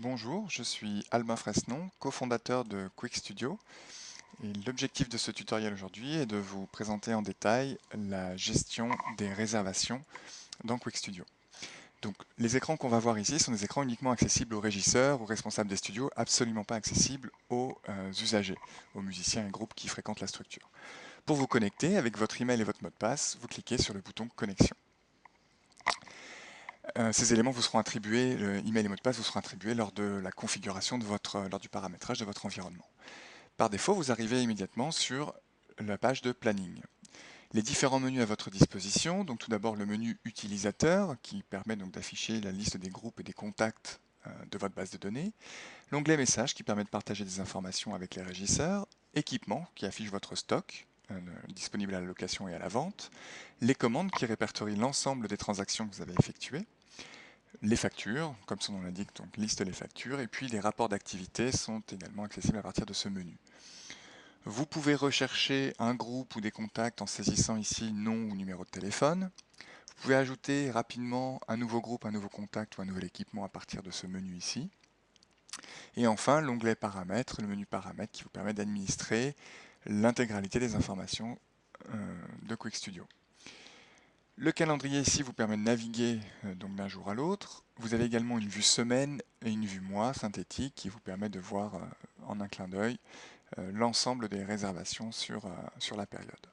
Bonjour, je suis Albin Fresnon, cofondateur de Quick Studio, et l'objectif de ce tutoriel aujourd'hui est de vous présenter en détail la gestion des réservations dans Quick Studio. Donc les écrans qu'on va voir ici sont des écrans uniquement accessibles aux régisseurs, aux responsables des studios, absolument pas accessibles aux usagers, aux musiciens et groupes qui fréquentent la structure. Pour vous connecter avec votre email et votre mot de passe, vous cliquez sur le bouton connexion. Ces éléments vous seront attribués, le email et mot de passe vous seront attribués lors de la configuration de lors du paramétrage de votre environnement. Par défaut, vous arrivez immédiatement sur la page de planning. Les différents menus à votre disposition, donc tout d'abord le menu utilisateur qui permet donc d'afficher la liste des groupes et des contacts de votre base de données, l'onglet messages qui permet de partager des informations avec les régisseurs, équipement qui affiche votre stock disponible à la location et à la vente, les commandes qui répertorient l'ensemble des transactions que vous avez effectuées, les factures, comme son nom l'indique, donc liste les factures, et puis les rapports d'activité sont également accessibles à partir de ce menu. Vous pouvez rechercher un groupe ou des contacts en saisissant ici nom ou numéro de téléphone. Vous pouvez ajouter rapidement un nouveau groupe, un nouveau contact ou un nouvel équipement à partir de ce menu ici. Et enfin, l'onglet paramètres, le menu paramètres qui vous permet d'administrer l'intégralité des informations de Quick Studio. Le calendrier ici vous permet de naviguer donc d'un jour à l'autre. Vous avez également une vue semaine et une vue mois synthétique qui vous permet de voir en un clin d'œil l'ensemble des réservations sur la période.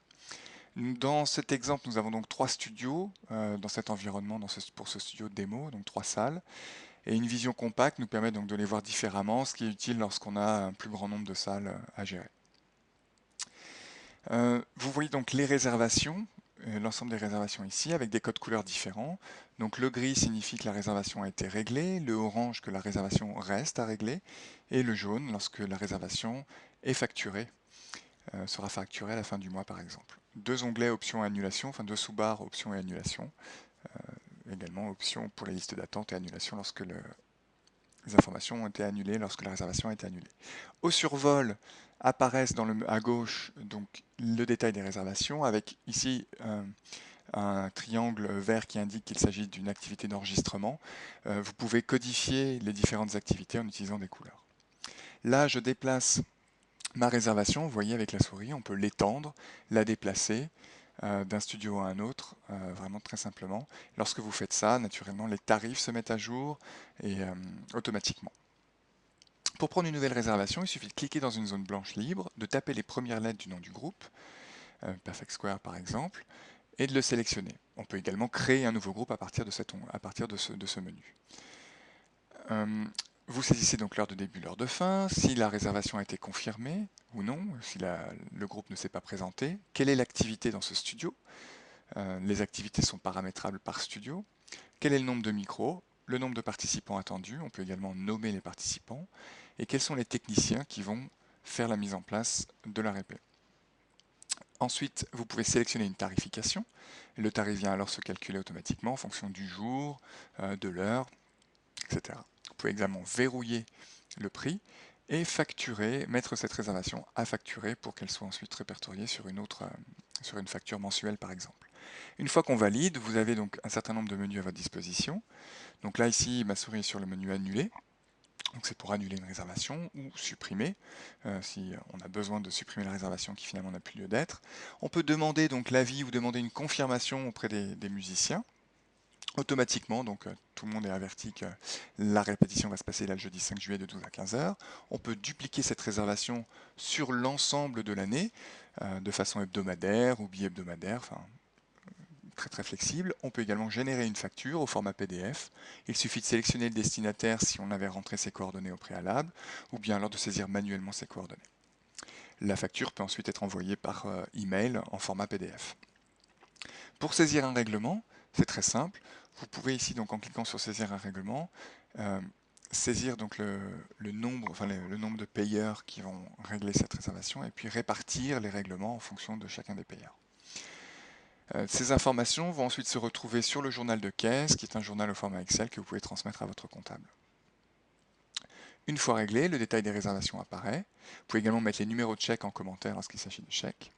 Dans cet exemple, nous avons donc 3 studios dans cet environnement, pour ce studio de démo, donc 3 salles. Et une vision compacte nous permet donc de les voir différemment, ce qui est utile lorsqu'on a un plus grand nombre de salles à gérer. Vous voyez donc les réservations, l'ensemble des réservations ici, avec des codes couleurs différents. Donc le gris signifie que la réservation a été réglée, le orange que la réservation reste à régler, et le jaune lorsque la réservation est facturée, sera facturée à la fin du mois par exemple. Deux onglets options et annulation, enfin deux sous-barres options et annulation. Également options pour les listes d'attente et annulation lorsque les informations ont été annulées, lorsque la réservation a été annulée. Au survol apparaissent à gauche donc le détail des réservations avec ici un triangle vert qui indique qu'il s'agit d'une activité d'enregistrement. Vous pouvez codifier les différentes activités en utilisant des couleurs. Là, je déplace ma réservation, vous voyez avec la souris, on peut l'étendre, la déplacer d'un studio à un autre, vraiment très simplement. Lorsque vous faites ça, naturellement, les tarifs se mettent à jour et automatiquement. Pour prendre une nouvelle réservation, il suffit de cliquer dans une zone blanche libre, de taper les premières lettres du nom du groupe, Perfect Square par exemple, et de le sélectionner. On peut également créer un nouveau groupe à partir de ce menu. Vous saisissez donc l'heure de début, l'heure de fin, si la réservation a été confirmée ou non, si le groupe ne s'est pas présenté, quelle est l'activité dans ce studio, les activités sont paramétrables par studio, quel est le nombre de micros, le nombre de participants attendus, on peut également nommer les participants, et quels sont les techniciens qui vont faire la mise en place de la répé. Ensuite, vous pouvez sélectionner une tarification. Le tarif vient alors se calculer automatiquement en fonction du jour, de l'heure, etc. Vous pouvez également verrouiller le prix et facturer, mettre cette réservation à facturer pour qu'elle soit ensuite répertoriée sur sur une facture mensuelle par exemple. Une fois qu'on valide, vous avez donc un certain nombre de menus à votre disposition. Donc là ici, ma souris est sur le menu annuler. Donc c'est pour annuler une réservation ou supprimer, si on a besoin de supprimer la réservation qui finalement n'a plus lieu d'être. On peut demander donc l'avis ou demander une confirmation auprès des musiciens automatiquement, donc tout le monde est averti que la répétition va se passer là le jeudi 5 juillet de 12 à 15 heures. On peut dupliquer cette réservation sur l'ensemble de l'année, de façon hebdomadaire ou bi-hebdomadaire, enfin très très flexible. On peut également générer une facture au format PDF. Il suffit de sélectionner le destinataire si on avait rentré ses coordonnées au préalable, ou bien alors de saisir manuellement ses coordonnées. La facture peut ensuite être envoyée par email en format PDF. Pour saisir un règlement, c'est très simple. Vous pouvez ici, donc en cliquant sur saisir un règlement, saisir donc le nombre de payeurs qui vont régler cette réservation et puis répartir les règlements en fonction de chacun des payeurs. Ces informations vont ensuite se retrouver sur le journal de caisse, qui est un journal au format Excel que vous pouvez transmettre à votre comptable. Une fois réglé, le détail des réservations apparaît. Vous pouvez également mettre les numéros de chèque en commentaire lorsqu'il s'agit de chèques.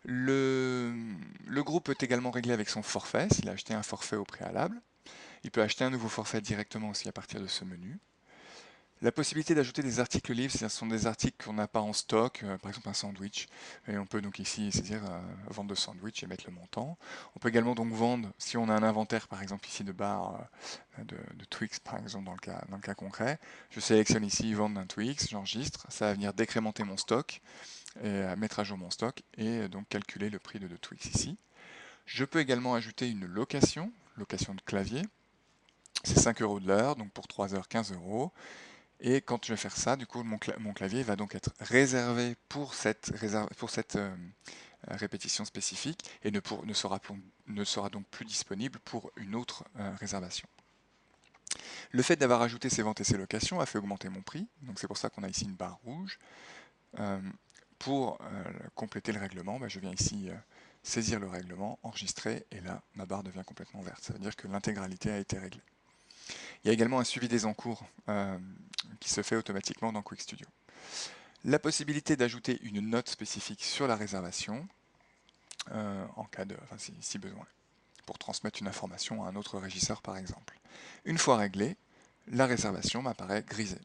Le groupe peut également régler avec son forfait, s'il a acheté un forfait au préalable. Il peut acheter un nouveau forfait directement aussi à partir de ce menu. La possibilité d'ajouter des articles libres, c'est-à-dire ce sont des articles qu'on n'a pas en stock, par exemple un sandwich, et on peut donc ici saisir vendre de sandwich et mettre le montant. On peut également donc vendre, si on a un inventaire par exemple ici de barres de Twix par exemple dans le cas concret, je sélectionne ici vendre d'un Twix, j'enregistre, ça va venir décrémenter mon stock, et mettre à jour mon stock, et donc calculer le prix de Twix ici. Je peux également ajouter une location, location de clavier, c'est 5 € de l'heure, donc pour 3 heures 15 €. Et quand je vais faire ça, du coup, mon clavier va donc être réservé pour cette répétition spécifique et ne sera donc plus disponible pour une autre réservation. Le fait d'avoir ajouté ces ventes et ces locations a fait augmenter mon prix, donc c'est pour ça qu'on a ici une barre rouge. Euh, pour compléter le règlement, je viens ici saisir le règlement, enregistrer, et là, ma barre devient complètement verte. Ça veut dire que l'intégralité a été réglée. Il y a également un suivi des encours qui se fait automatiquement dans Quick Studio. La possibilité d'ajouter une note spécifique sur la réservation en cas de, si besoin, pour transmettre une information à un autre régisseur par exemple. Une fois réglée, la réservation m'apparaît grisée.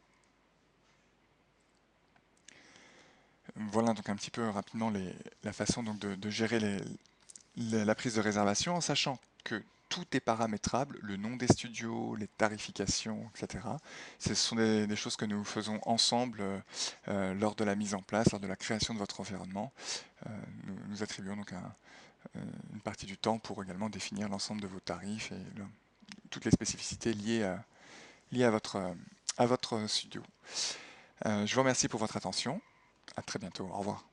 Voilà donc un petit peu rapidement la façon donc de gérer la prise de réservation en sachant que tout est paramétrable, le nom des studios, les tarifications, etc. Ce sont des choses que nous faisons ensemble lors de la mise en place, lors de la création de votre environnement. Nous attribuons donc une partie du temps pour également définir l'ensemble de vos tarifs et toutes les spécificités liées à votre studio. Je vous remercie pour votre attention. À très bientôt. Au revoir.